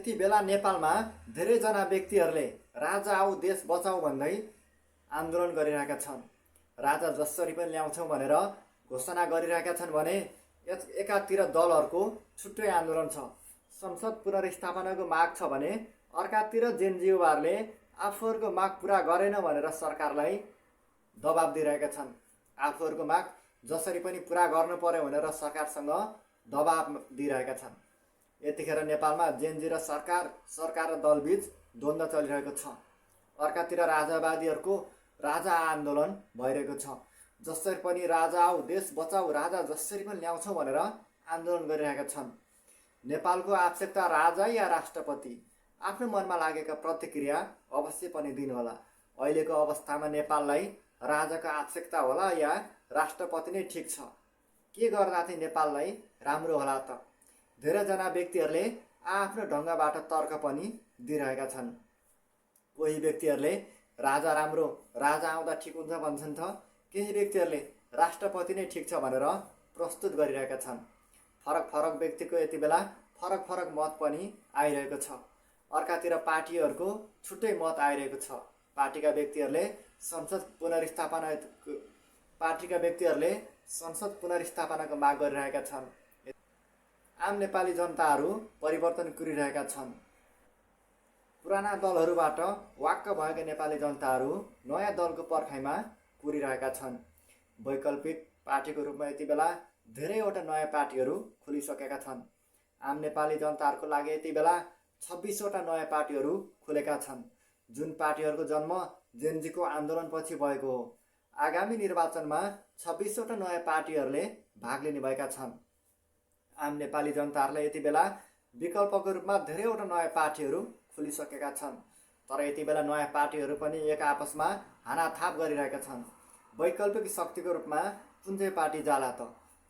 यति बेला नेपालमा धेरैजना व्यक्तिहरूले राजा आऊ देश बचाऊ भन्दै आन्दोलन गरिरहेका छन्। राजा जसरी पनि ल्याउँछौँ भनेर घोषणा गरिरहेका छन् भने एकातिर दलहरूको छुट्टै आन्दोलन छ। संसद पुनर्स्थापनाको माग छ भने अर्कातिर जेनजीओहरूले आफूहरूको माग पुरा गरेन भनेर सरकारलाई दबाब दिइरहेका छन्। आफूहरूको माग जसरी पनि पुरा गर्नु पर्यो भनेर सरकारसँग दबाब दिइरहेका छन्। यतिखेर नेपालमा जेनजी र सरकार र दलबीच द्वन्द्व चलिरहेको छ। अर्कातिर राजावादीहरूको राजा आन्दोलन भइरहेको छ। जसरी पनि राजा आऊ देश बचाऊ राजा जसरी पनि ल्याउँछौँ भनेर आन्दोलन गरिरहेका छन्। नेपालको आवश्यकता राजा या राष्ट्रपति? आफ्नो मनमा लागेका प्रतिक्रिया अवश्य पनि दिनुहोला। अहिलेको अवस्थामा नेपाललाई राजाको आवश्यकता होला या राष्ट्रपति नै ठिक छ? के गर्दा चाहिँ नेपाललाई राम्रो होला त? धेरैजना व्यक्तिहरूले आफ्नो ढङ्गबाट तर्क पनि दिइरहेका छन्। कोही व्यक्तिहरूले राजा राम्रो, राजा आउँदा ठिक हुन्छ भन्छन् त केही व्यक्तिहरूले राष्ट्रपति नै ठिक छ भनेर प्रस्तुत गरिरहेका छन्। फरक व्यक्तिको यति बेला फरक मत पनि आइरहेको छ। अर्कातिर पार्टीहरूको छुट्टै मत आइरहेको छ। पार्टीका व्यक्तिहरूले संसद पुनर्स्थापनाको माग गरिरहेका छन्। आम नेपाली जनताहरू परिवर्तन कुरिरहेका छन्। पुराना दलहरूबाट वाक्क भएका नेपाली जनताहरू नयाँ दलको पर्खाइमा कुरिरहेका छन्। वैकल्पिक पार्टीको रूपमा यति बेला धेरैवटा नयाँ पार्टीहरू खुलिसकेका छन्। आम नेपाली जनताहरूको लागि यति बेला 26वटा नयाँ पार्टीहरू खुलेका छन्, जुन पार्टीहरूको जन्म जेनजीको आन्दोलनपछि भएको हो। आगामी निर्वाचनमा 26वटा नयाँ पार्टीहरूले भाग लिनुभएका छन्। आम नेपाली जनताहरूलाई यति बेला विकल्पको रूपमा धेरैवटा नयाँ पार्टीहरू खुलिसकेका छन्। तर यति बेला नयाँ पार्टीहरू पनि एक आपसमा हानाथाप गरिरहेका छन्। वैकल्पिक शक्तिको रूपमा कुन चाहिँ पार्टी जाला त?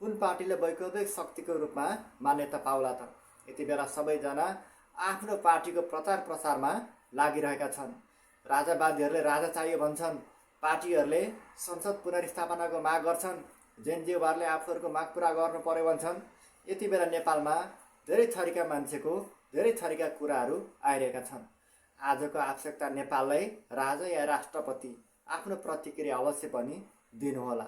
कुन पार्टीले वैकल्पिक शक्तिको रूपमा मान्यता पाउला त? यति बेला सबैजना आफ्नो पार्टीको प्रचार प्रसारमा लागिरहेका छन्। राजावादीहरूले राजा चाहियो भन्छन्, पार्टीहरूले संसद पुनर्स्थापनाको माग गर्छन्, जेनजीओहरूले आफूहरूको माग पुरा गर्नु पर्यो भन्छन्। यति बेला नेपालमा धेरै थरीका मान्छेको धेरै थरीका कुराहरू आइरहेका छन्। आजको आवश्यकता नेपाललाई राजा या राष्ट्रपति? आफ्नो प्रतिक्रिया अवश्य पनि दिनुहोला।